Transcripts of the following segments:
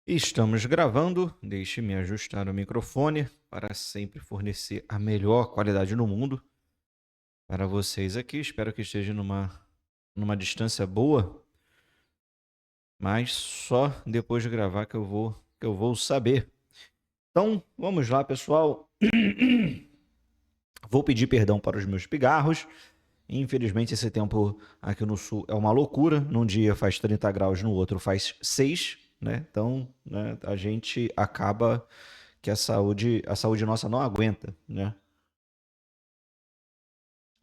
Estamos gravando. Deixe-me ajustar o microfone para sempre fornecer a melhor qualidade no mundo para vocês aqui. Espero que esteja numa distância boa, mas só depois de gravar que eu vou saber. Então, vamos lá, pessoal. Vou pedir perdão para os meus pigarros. Infelizmente, esse tempo aqui no sul é uma loucura. Num dia faz 30 graus, no outro faz 6, né? Então, né, a gente acaba que a saúde nossa não aguenta, né?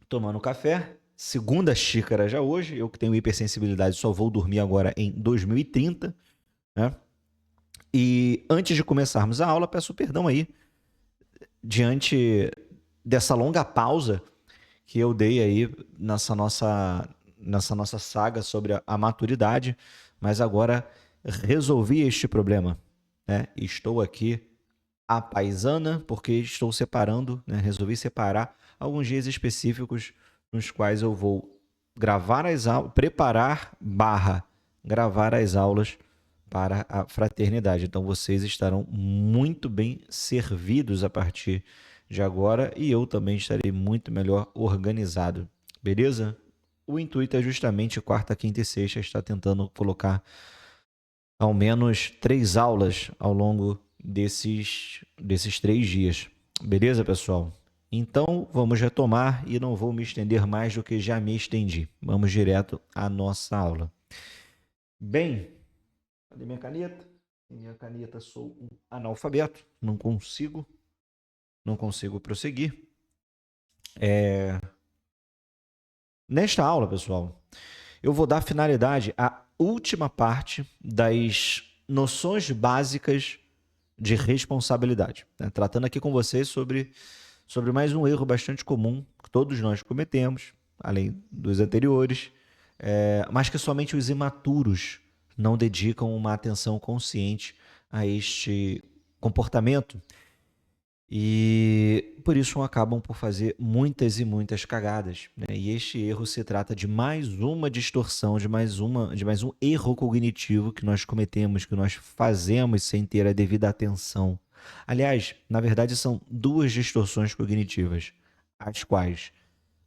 Tomando café, segunda xícara já hoje. Eu que tenho hipersensibilidade só vou dormir agora em 2030, né? E antes de começarmos a aula, peço perdão aí diante dessa longa pausa que eu dei aí nessa nossa saga sobre a maturidade, mas agora resolvi este problema, né? Estou aqui a paisana, porque estou separando, né? Resolvi separar alguns dias específicos nos quais eu vou gravar as aulas, preparar barra gravar as aulas para a fraternidade. Então vocês estarão muito bem servidos a partir de agora e eu também estarei muito melhor organizado. Beleza? O intuito é justamente quarta, quinta e sexta estar tentando colocar ao menos 3 aulas ao longo desses 3 dias. Beleza, pessoal? Então, vamos retomar e não vou me estender mais do que já me estendi. Vamos direto à nossa aula. Bem, cadê minha caneta? Minha caneta, sou um analfabeto, não consigo prosseguir. Nesta aula, pessoal, eu vou dar finalidade à última parte das noções básicas de responsabilidade, né? Tratando aqui com vocês sobre mais um erro bastante comum que todos nós cometemos, além dos anteriores, mas que somente os imaturos não dedicam uma atenção consciente a este comportamento e por isso acabam por fazer muitas e muitas cagadas, né? E este erro se trata de mais uma distorção, de mais um erro cognitivo que nós cometemos, que nós fazemos sem ter a devida atenção. Aliás, na verdade, são duas distorções cognitivas, as quais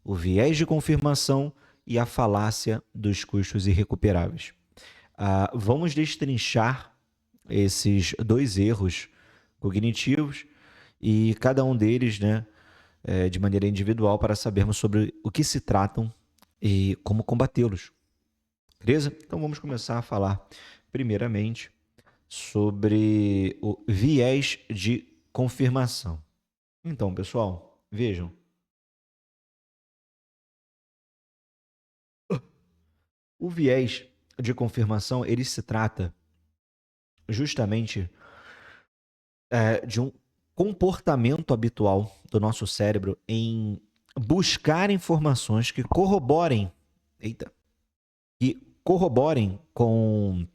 o viés de confirmação e a falácia dos custos irrecuperáveis. Vamos destrinchar esses dois erros cognitivos e cada um deles, né, de maneira individual para sabermos sobre o que se tratam e como combatê-los. Beleza? Então vamos começar a falar primeiramente sobre o viés de confirmação. Então, pessoal, vejam, o viés de confirmação, ele se trata justamente de um comportamento habitual do nosso cérebro em buscar informações que corroborem, eita, que corroborem com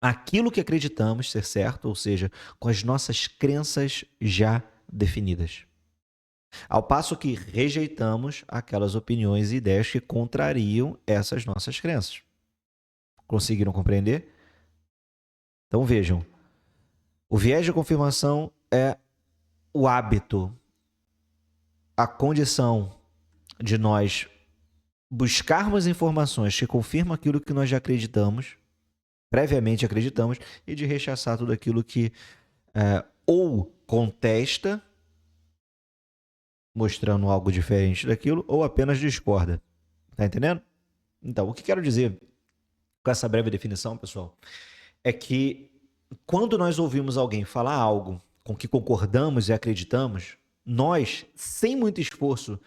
aquilo que acreditamos ser certo, ou seja, com as nossas crenças já definidas. Ao passo que rejeitamos aquelas opiniões e ideias que contrariam essas nossas crenças. Conseguiram compreender? Então vejam, o viés de confirmação é o hábito, a condição de nós buscarmos informações que confirmam aquilo que nós já acreditamos, previamente acreditamos, e de rechaçar tudo aquilo que ou contesta, mostrando algo diferente daquilo, ou apenas discorda. Tá entendendo? Então, o que quero dizer com essa breve definição, pessoal, é que quando nós ouvimos alguém falar algo com que concordamos e acreditamos, nós, sem muito esforço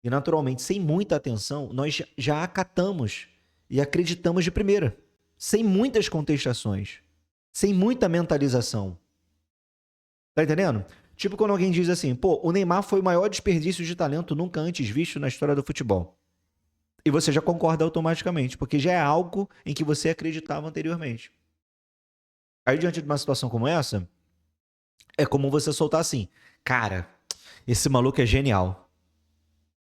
e naturalmente sem muita atenção, nós já acatamos e acreditamos de primeira, sem muitas contestações, sem muita mentalização. Tá entendendo? Tipo quando alguém diz assim, pô, o Neymar foi o maior desperdício de talento nunca antes visto na história do futebol. E você já concorda automaticamente, porque já é algo em que você acreditava anteriormente. Aí, diante de uma situação como essa, é comum você soltar assim, cara, esse maluco é genial.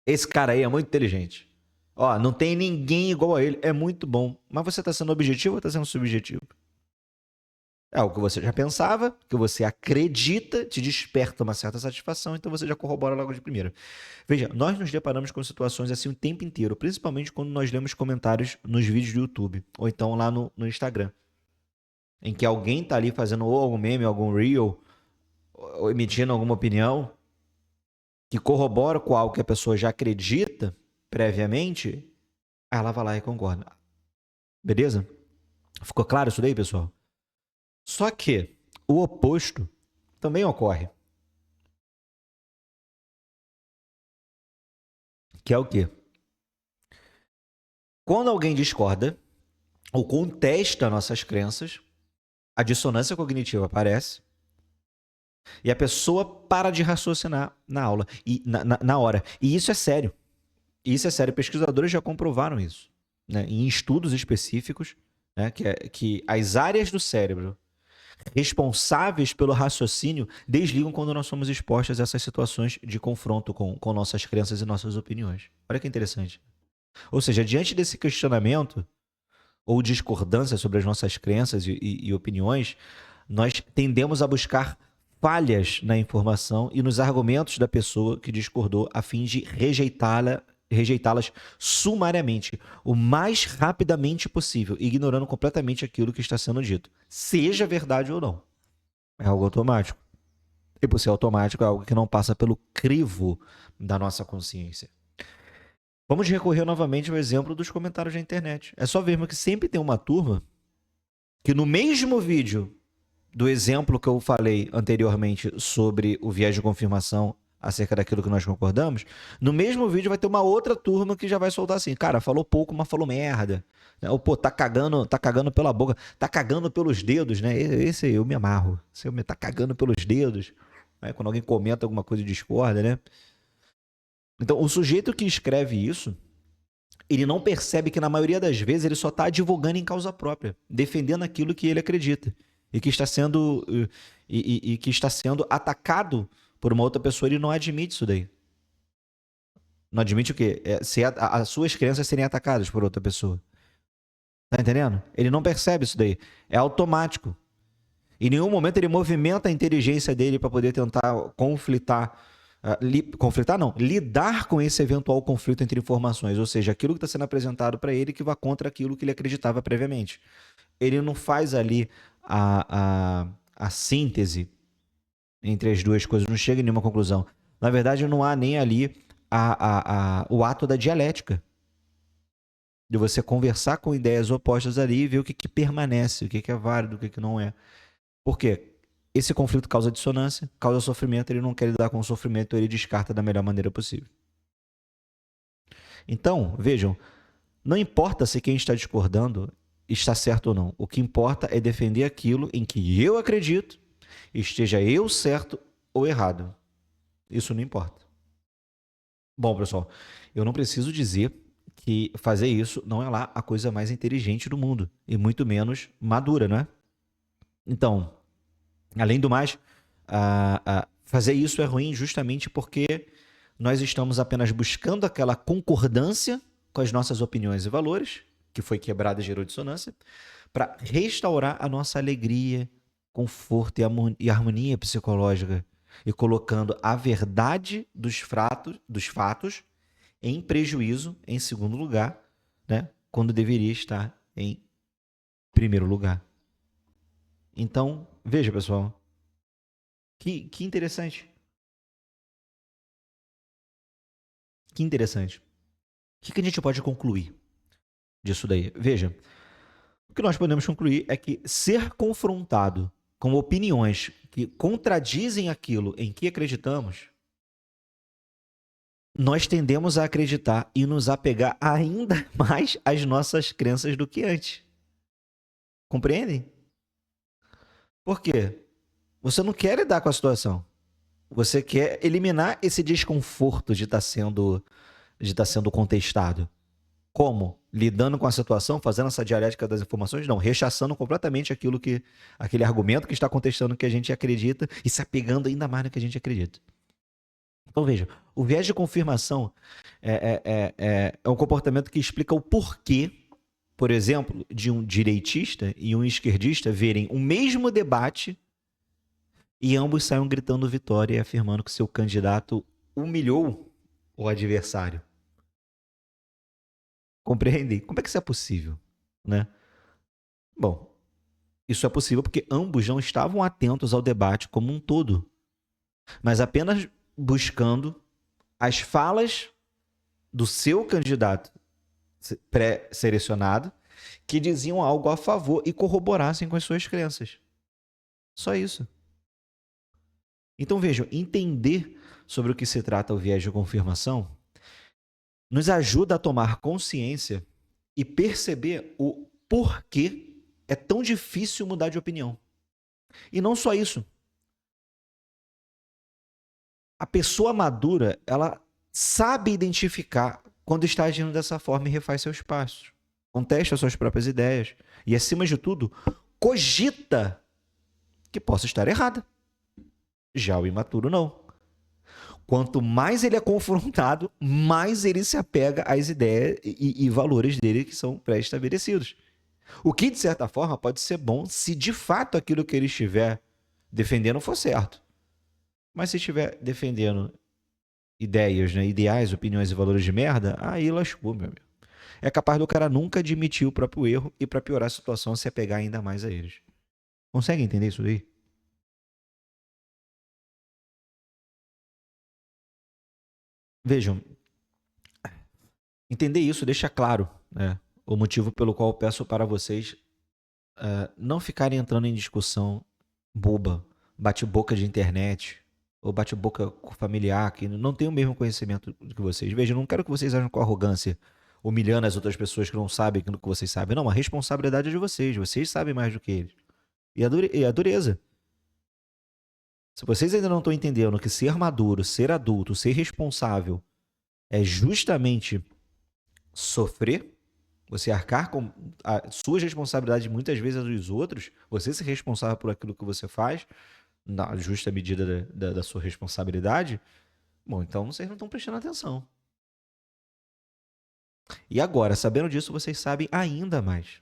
Esse cara aí é muito inteligente. Ó, não tem ninguém igual a ele, é muito bom. Mas você tá sendo objetivo ou tá sendo subjetivo? É algo que você já pensava, que você acredita, te desperta uma certa satisfação, então você já corrobora logo de primeira. Veja, nós nos deparamos com situações assim o tempo inteiro, principalmente quando nós lemos comentários nos vídeos do YouTube, ou então lá no Instagram, em que alguém tá ali fazendo ou algum meme, algum reel, ou emitindo alguma opinião, que corrobora com algo que a pessoa já acredita previamente, aí ela vai lá e concorda. Beleza? Ficou claro isso daí, pessoal? Só que o oposto também ocorre. Que é o quê? Quando alguém discorda ou contesta nossas crenças, a dissonância cognitiva aparece e a pessoa para de raciocinar na aula e na hora. E isso é sério. Isso é sério. Pesquisadores já comprovaram isso, né? Em estudos específicos, né? Que as áreas do cérebro responsáveis pelo raciocínio desligam quando nós somos expostos a essas situações de confronto com nossas crenças e nossas opiniões. Olha que interessante. Ou seja, diante desse questionamento ou discordância sobre as nossas crenças e opiniões, nós tendemos a buscar falhas na informação e nos argumentos da pessoa que discordou a fim de rejeitá-las sumariamente, o mais rapidamente possível, ignorando completamente aquilo que está sendo dito, seja verdade ou não. É algo automático. E por ser automático, é algo que não passa pelo crivo da nossa consciência. Vamos recorrer novamente ao exemplo dos comentários da internet. É só vermos que sempre tem uma turma que no mesmo vídeo do exemplo que eu falei anteriormente sobre o viés de confirmação acerca daquilo que nós concordamos, no mesmo vídeo vai ter uma outra turma que já vai soltar assim, cara, falou pouco, mas falou merda. Ou, pô, tá cagando pela boca, tá cagando pelos dedos, né? Esse eu me amarro. Esse eu me tá cagando pelos dedos. Né? Quando alguém comenta alguma coisa e discorda, né? Então, o sujeito que escreve isso, ele não percebe que na maioria das vezes ele só está advogando em causa própria, defendendo aquilo que ele acredita e que está sendo e que está sendo atacado por uma outra pessoa. Ele não admite isso daí. Não admite o quê? As suas crenças serem atacadas por outra pessoa. Tá entendendo? Ele não percebe isso daí. É automático. Em nenhum momento ele movimenta a inteligência dele para poder tentar conflitar. Conflitar não, lidar com esse eventual conflito entre informações, ou seja, aquilo que está sendo apresentado para ele que vá contra aquilo que ele acreditava previamente. Ele não faz ali a síntese entre as duas coisas, não chega em nenhuma conclusão. Na verdade, não há nem ali o ato da dialética, de você conversar com ideias opostas ali e ver o que permanece, o que é válido, o que não é. Por quê? Esse conflito causa dissonância, causa sofrimento, ele não quer lidar com o sofrimento, ele descarta da melhor maneira possível. Então, vejam, não importa se quem está discordando está certo ou não. O que importa é defender aquilo em que eu acredito, esteja eu certo ou errado. Isso não importa. Bom, pessoal, eu não preciso dizer que fazer isso não é lá a coisa mais inteligente do mundo, e muito menos madura, não é? Então, além do mais, fazer isso é ruim justamente porque nós estamos apenas buscando aquela concordância com as nossas opiniões e valores, que foi quebrada e gerou dissonância, para restaurar a nossa alegria, conforto e harmonia psicológica, e colocando a verdade dos fatos em prejuízo, em segundo lugar, né, quando deveria estar em primeiro lugar. Então, veja, pessoal, que interessante. Que interessante. O que a gente pode concluir disso daí? Veja, o que nós podemos concluir é que ser confrontado com opiniões que contradizem aquilo em que acreditamos, nós tendemos a acreditar e nos apegar ainda mais às nossas crenças do que antes. Compreendem? Por quê? Você não quer lidar com a situação. Você quer eliminar esse desconforto de estar sendo contestado. Como? Lidando com a situação, fazendo essa dialética das informações? Não, rechaçando completamente aquele argumento que está contestando o que a gente acredita e se apegando ainda mais no que a gente acredita. Então veja, o viés de confirmação é um comportamento que explica o porquê por exemplo, de um direitista e um esquerdista verem o mesmo debate e ambos saiam gritando vitória e afirmando que seu candidato humilhou o adversário. Compreendem? Como é que isso é possível, né? Bom, isso é possível porque ambos não estavam atentos ao debate como um todo, mas apenas buscando as falas do seu candidato pré-selecionado que diziam algo a favor e corroborassem com as suas crenças. Só isso. Então vejam, entender sobre o que se trata o viés de confirmação nos ajuda a tomar consciência e perceber o porquê é tão difícil mudar de opinião. E não só isso. A pessoa madura, ela sabe identificar quando está agindo dessa forma e refaz seus passos. Contesta suas próprias ideias. E, acima de tudo, cogita que possa estar errada. Já o imaturo, não. Quanto mais ele é confrontado, mais ele se apega às ideias e valores dele que são pré-estabelecidos. O que, de certa forma, pode ser bom se de fato aquilo que ele estiver defendendo for certo. Mas se estiver defendendo ideias, né, ideais, opiniões e valores de merda, aí lascou, meu amigo. É capaz do cara nunca admitir o próprio erro e, para piorar a situação, se apegar ainda mais a eles. Consegue entender isso aí? Vejam, entender isso deixa claro, né, o motivo pelo qual eu peço para vocês não ficarem entrando em discussão boba, bate-boca de internet, ou bate-boca familiar, que não tem o mesmo conhecimento do que vocês. Vejam, não quero que vocês ajam com arrogância, humilhando as outras pessoas que não sabem aquilo que vocês sabem. Não, a responsabilidade é de vocês. Vocês sabem mais do que eles. E a dureza. Se vocês ainda não estão entendendo que ser maduro, ser adulto, ser responsável é justamente sofrer, você arcar com as suas responsabilidades, muitas vezes as dos outros, você ser responsável por aquilo que você faz, na justa medida da sua responsabilidade, bom, então vocês não estão prestando atenção. E agora, sabendo disso, vocês sabem ainda mais.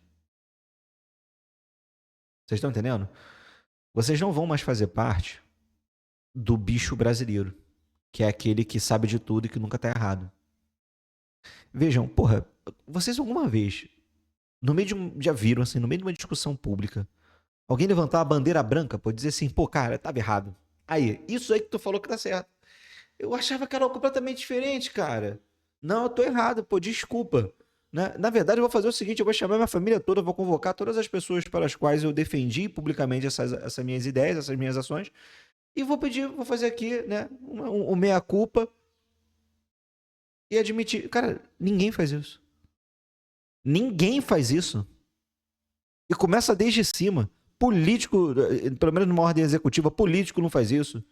Vocês estão entendendo? Vocês não vão mais fazer parte do bicho brasileiro, que é aquele que sabe de tudo e que nunca tá errado. Vejam, porra, vocês alguma vez, no meio já viram, assim, no meio de uma discussão pública, alguém levantar a bandeira branca pode dizer assim, pô, cara, tava errado. Aí, isso aí que tu falou que tá certo. Eu achava que era completamente diferente, cara. Não, eu tô errado, pô, desculpa. Né? Na verdade, eu vou fazer o seguinte: eu vou chamar minha família toda, vou convocar todas as pessoas pelas quais eu defendi publicamente essas minhas ideias, essas minhas ações, e vou pedir, vou fazer aqui, né, um meia-culpa e admitir. Cara, ninguém faz isso. Ninguém faz isso. E começa desde cima. Político, pelo menos numa ordem executiva, político não faz isso.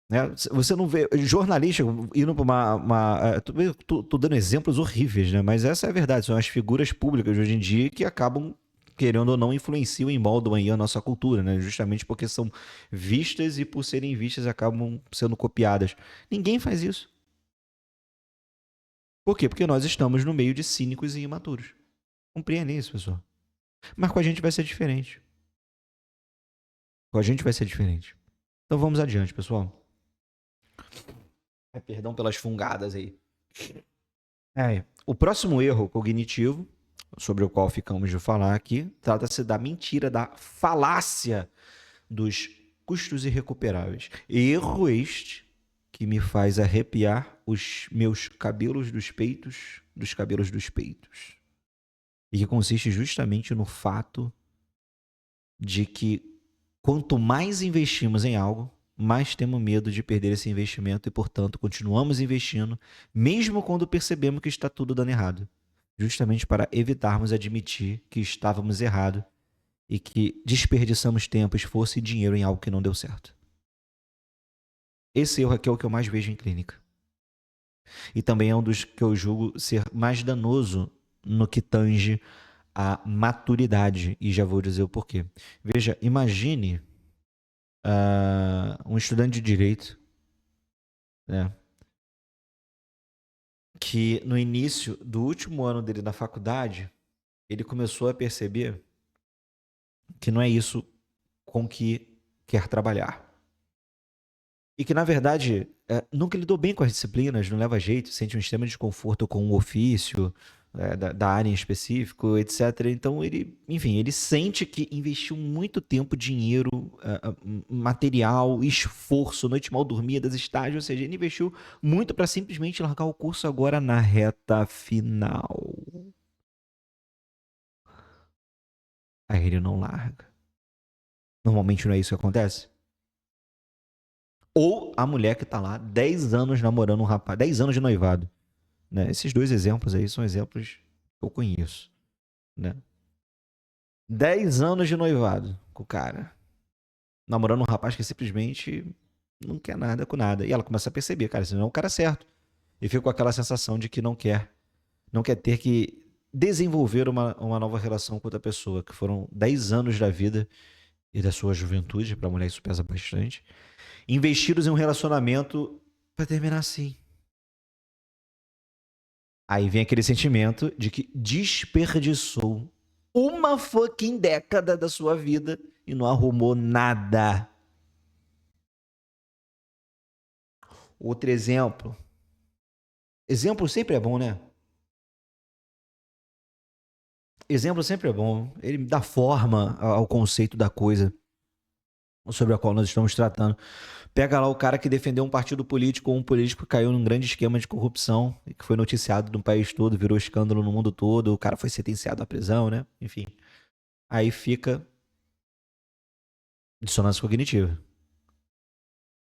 Né? Você não vê jornalista indo para tô dando exemplos horríveis, né? Mas essa é a verdade. São as figuras públicas hoje em dia que acabam, querendo ou não, influenciam e moldam aí a nossa cultura, né? Justamente porque são vistas e, por serem vistas, acabam sendo copiadas. Ninguém faz isso. Por quê? Porque nós estamos no meio de cínicos e imaturos. Compreendem isso, pessoal. Mas com a gente vai ser diferente. Com a gente vai ser diferente. Então vamos adiante, pessoal. Perdão pelas fungadas aí. O próximo erro cognitivo, sobre o qual ficamos de falar aqui, trata-se da mentira, da falácia dos custos irrecuperáveis. Erro este que me faz arrepiar os meus cabelos dos peitos, dos cabelos dos peitos. E que consiste justamente no fato de que quanto mais investimos em algo, mais temos medo de perder esse investimento e, portanto, continuamos investindo, mesmo quando percebemos que está tudo dando errado. Justamente para evitarmos admitir que estávamos errados e que desperdiçamos tempo, esforço e dinheiro em algo que não deu certo. Esse erro aqui é o que eu mais vejo em clínica. E também é um dos que eu julgo ser mais danoso no que tange a maturidade. E já vou dizer o porquê. Veja, imagine um estudante de direito, né, que no início do último ano dele na faculdade, ele começou a perceber que não é isso com que quer trabalhar. E que, na verdade, nunca lidou bem com as disciplinas, não leva jeito, sente um extremo desconforto com o ofício, da área em específico, etc. Então, ele, enfim, ele sente que investiu muito tempo, dinheiro, material, esforço, noite mal dormida, estágios, ou seja, ele investiu muito para simplesmente largar o curso agora na reta final. Aí ele não larga. Normalmente não é isso que acontece? Ou a mulher que tá lá 10 anos namorando um rapaz, 10 anos de noivado. Né? Esses dois exemplos aí são exemplos que eu conheço. Né? 10 anos de noivado com o cara. Namorando um rapaz que simplesmente não quer nada com nada. E ela começa a perceber, cara, esse não é o cara certo. E fica com aquela sensação de que não quer ter que desenvolver uma nova relação com outra pessoa, que foram 10 anos da vida e da sua juventude, pra mulher isso pesa bastante, investidos em um relacionamento pra terminar assim. Aí vem aquele sentimento de que desperdiçou uma fucking década da sua vida e não arrumou nada. Outro exemplo. Exemplo sempre é bom, né? Exemplo sempre é bom. Ele dá forma ao conceito da coisa sobre a qual nós estamos tratando. Pega lá o cara que defendeu um partido político ou um político que caiu num grande esquema de corrupção e que foi noticiado no país todo, virou escândalo no mundo todo, o cara foi sentenciado à prisão, né? Enfim. Aí fica dissonância cognitiva.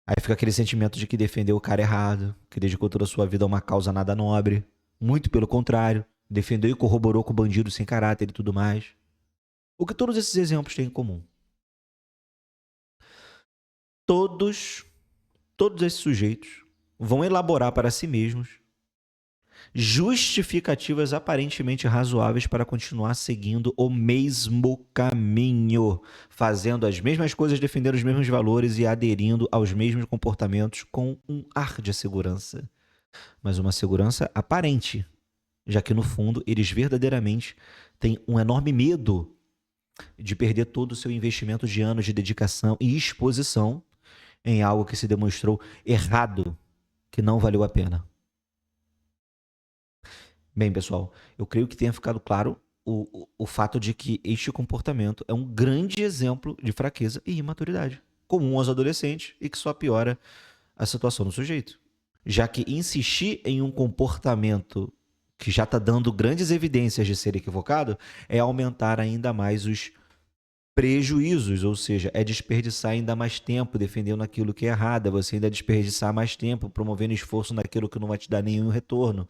Aí fica aquele sentimento de que defendeu o cara errado, que dedicou toda a sua vida a uma causa nada nobre. Muito pelo contrário, defendeu e corroborou com bandidos sem caráter e tudo mais. O que todos esses exemplos têm em comum? Todos esses sujeitos vão elaborar para si mesmos justificativas aparentemente razoáveis para continuar seguindo o mesmo caminho, fazendo as mesmas coisas, defendendo os mesmos valores e aderindo aos mesmos comportamentos com um ar de segurança. Mas uma segurança aparente, já que no fundo eles verdadeiramente têm um enorme medo de perder todo o seu investimento de anos de dedicação e exposição em algo que se demonstrou errado, que não valeu a pena. Bem, pessoal, eu creio que tenha ficado claro o fato de que este comportamento é um grande exemplo de fraqueza e imaturidade, comum aos adolescentes e que só piora a situação do sujeito. Já que insistir em um comportamento que já está dando grandes evidências de ser equivocado é aumentar ainda mais os prejuízos, ou seja, é desperdiçar ainda mais tempo defendendo aquilo que é errado, é você ainda desperdiçar mais tempo promovendo esforço naquilo que não vai te dar nenhum retorno.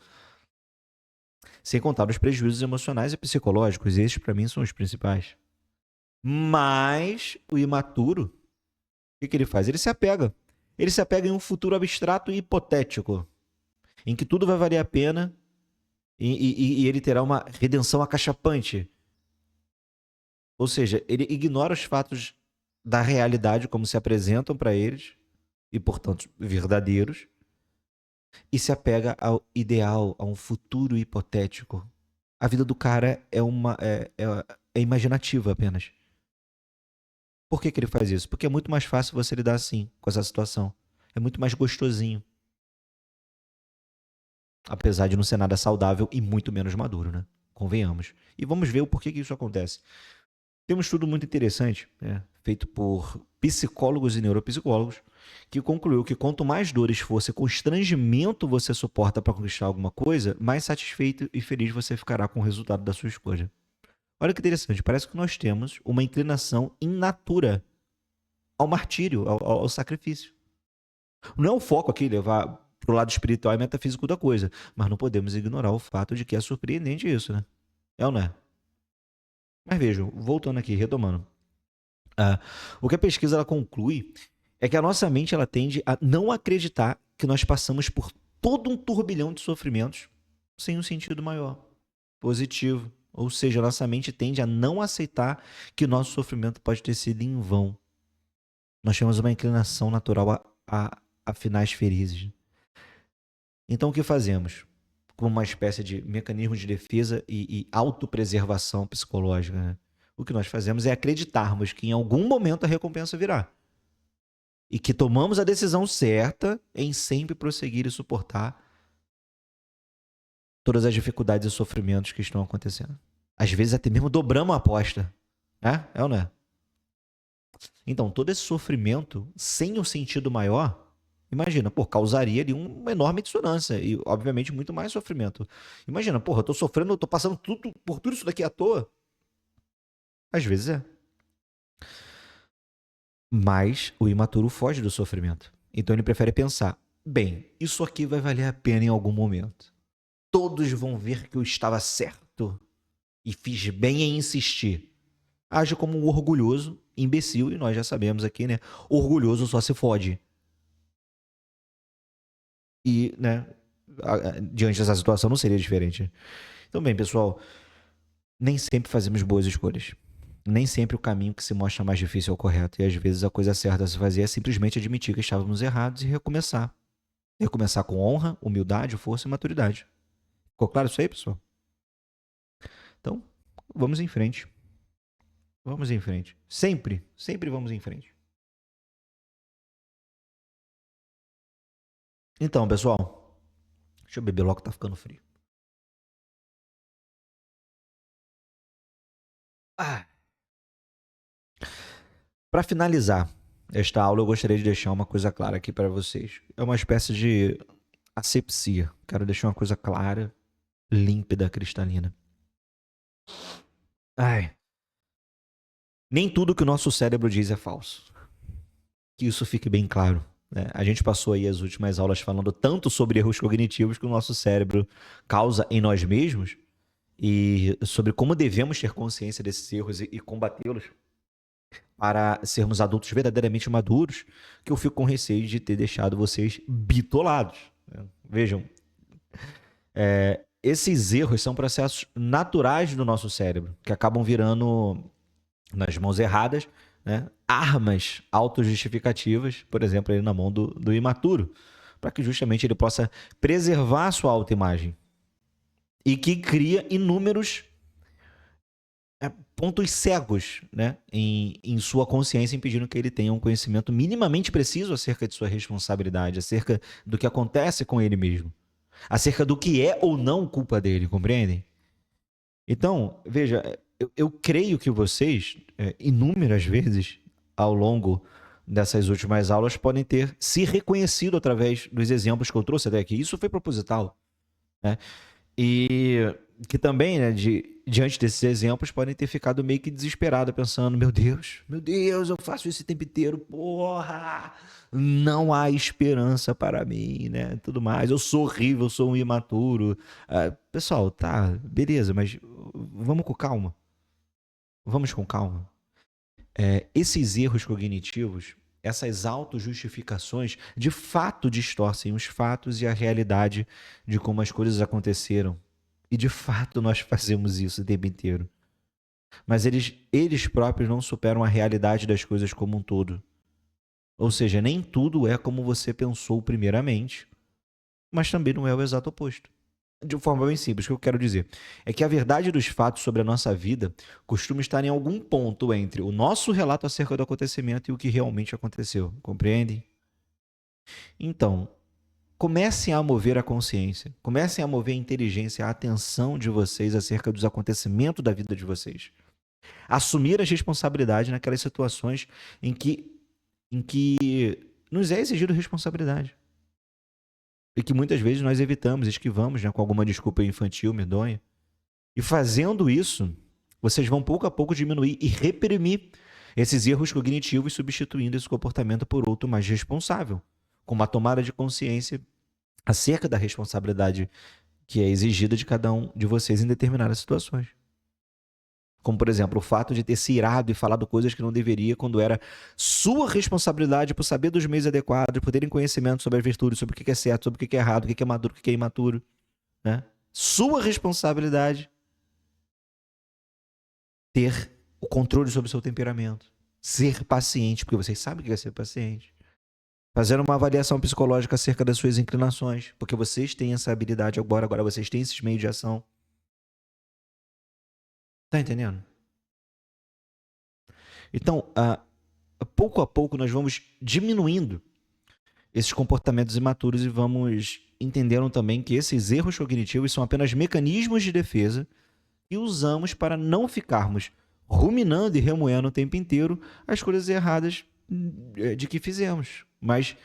Sem contar os prejuízos emocionais e psicológicos, esses para mim são os principais. Mas o imaturo, o que ele faz? Ele se apega. Ele se apega em um futuro abstrato e hipotético, em que tudo vai valer a pena e ele terá uma redenção acachapante. Ou seja, ele ignora os fatos da realidade como se apresentam para eles, e portanto verdadeiros, e se apega ao ideal, a um futuro hipotético. A vida do cara é imaginativa apenas. Por que ele faz isso? Porque é muito mais fácil você lidar assim com essa situação. É muito mais gostosinho. Apesar de não ser nada saudável e muito menos maduro, né? Convenhamos. E vamos ver o porquê que isso acontece. Tem um estudo muito interessante, feito por psicólogos e neuropsicólogos, que concluiu que quanto mais dor, esforço e constrangimento você suporta para conquistar alguma coisa, mais satisfeito e feliz você ficará com o resultado da sua escolha. Olha que interessante, parece que nós temos uma inclinação in natura ao martírio, ao sacrifício. Não é o foco aqui levar para o lado espiritual e metafísico da coisa, mas não podemos ignorar o fato de que é surpreendente isso, né? É ou não é? Mas vejam, voltando aqui, retomando. O que a pesquisa ela conclui é que a nossa mente ela tende a não acreditar que nós passamos por todo um turbilhão de sofrimentos sem um sentido maior, positivo. Ou seja, a nossa mente tende a não aceitar que o nosso sofrimento pode ter sido em vão. Nós temos uma inclinação natural a finais felizes. Então, o que fazemos? como uma espécie de mecanismo de defesa e autopreservação psicológica, né? O que nós fazemos é acreditarmos que em algum momento a recompensa virá. E que tomamos a decisão certa em sempre prosseguir e suportar todas as dificuldades e sofrimentos que estão acontecendo. Às vezes até mesmo dobramos a aposta. Né? É ou não é? Então, todo esse sofrimento, sem um sentido maior, imagina, causaria ali uma enorme dissonância e, obviamente, muito mais sofrimento. Imagina, eu tô sofrendo, eu tô passando por tudo isso daqui à toa. Às vezes é. Mas o imaturo foge do sofrimento. Então ele prefere pensar, bem, isso aqui vai valer a pena em algum momento. Todos vão ver que eu estava certo e fiz bem em insistir. Age como um orgulhoso, imbecil, e nós já sabemos aqui, né? Orgulhoso só se fode. E, né, diante dessa situação não seria diferente. Então, bem, pessoal, nem sempre fazemos boas escolhas. Nem sempre o caminho que se mostra mais difícil é o correto. E às vezes a coisa certa a se fazer é simplesmente admitir que estávamos errados e recomeçar. Recomeçar com honra, humildade, força e maturidade. Ficou claro isso aí, pessoal? Então, vamos em frente. Vamos em frente. Sempre, sempre vamos em frente. Então, pessoal, deixa eu beber logo, tá ficando frio. Para finalizar esta aula, eu gostaria de deixar uma coisa clara aqui para vocês. É uma espécie de asepsia. Quero deixar uma coisa clara, límpida, cristalina. Nem tudo que o nosso cérebro diz é falso. Que isso fique bem claro. Né? A gente passou aí as últimas aulas falando tanto sobre erros cognitivos que o nosso cérebro causa em nós mesmos e sobre como devemos ter consciência desses erros e combatê-los para sermos adultos verdadeiramente maduros, que eu fico com receio de ter deixado vocês bitolados. Né? Vejam, esses erros são processos naturais do nosso cérebro, que acabam virando, nas mãos erradas, né, armas autojustificativas, por exemplo, aí na mão do imaturo, para que justamente ele possa preservar a sua autoimagem e que cria inúmeros pontos cegos, né, em sua consciência, impedindo que ele tenha um conhecimento minimamente preciso acerca de sua responsabilidade, acerca do que acontece com ele mesmo, acerca do que é ou não culpa dele, compreendem? Então, veja, eu creio que vocês, inúmeras vezes ao longo dessas últimas aulas, podem ter se reconhecido através dos exemplos que eu trouxe até aqui. Isso foi proposital. Né? E que também, né, diante desses exemplos, podem ter ficado meio que desesperado, pensando, meu Deus, eu faço isso o tempo inteiro, porra, não há esperança para mim, né, tudo mais, eu sou horrível, eu sou um imaturo. Pessoal, tá, beleza, mas vamos com calma. Vamos com calma. Esses erros cognitivos, essas autojustificações, de fato distorcem os fatos e a realidade de como as coisas aconteceram. E de fato nós fazemos isso o tempo inteiro. Mas eles próprios não superam a realidade das coisas como um todo. Ou seja, nem tudo é como você pensou primeiramente, mas também não é o exato oposto. De forma bem simples, o que eu quero dizer é que a verdade dos fatos sobre a nossa vida costuma estar em algum ponto entre o nosso relato acerca do acontecimento e o que realmente aconteceu. Compreendem? Então, comecem a mover a consciência, comecem a mover a inteligência, a atenção de vocês acerca dos acontecimentos da vida de vocês. Assumir as responsabilidades naquelas situações em que nos é exigido responsabilidade. E que muitas vezes nós evitamos, esquivamos, né, com alguma desculpa infantil, medonha. E fazendo isso, vocês vão pouco a pouco diminuir e reprimir esses erros cognitivos, substituindo esse comportamento por outro mais responsável, com uma tomada de consciência acerca da responsabilidade que é exigida de cada um de vocês em determinadas situações. Como, por exemplo, o fato de ter se irado e falado coisas que não deveria quando era sua responsabilidade por saber dos meios adequados, por terem conhecimento sobre as virtudes, sobre o que é certo, sobre o que é errado, o que é maduro, o que é imaturo. Né? Sua responsabilidade ter o controle sobre o seu temperamento. Ser paciente, porque vocês sabem o que é ser paciente. Fazendo uma avaliação psicológica acerca das suas inclinações, porque vocês têm essa habilidade agora vocês têm esses meios de ação. Tá entendendo? Então, pouco a pouco nós vamos diminuindo esses comportamentos imaturos e vamos entendendo também que esses erros cognitivos são apenas mecanismos de defesa que usamos para não ficarmos ruminando e remoendo o tempo inteiro as coisas erradas de que fizemos. Mas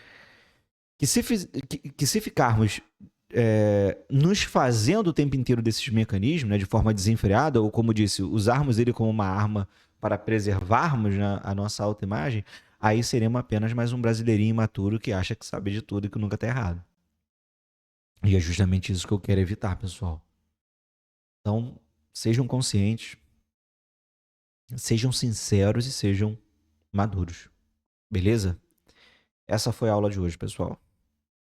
que se ficarmos nos fazendo o tempo inteiro desses mecanismos, né, de forma desenfreada, ou como disse, usarmos ele como uma arma para preservarmos, né, a nossa autoimagem, aí seremos apenas mais um brasileirinho imaturo que acha que sabe de tudo e que nunca está errado. E é justamente isso que eu quero evitar, pessoal. Então, sejam conscientes, sejam sinceros e sejam maduros. Beleza? Essa foi a aula de hoje, pessoal.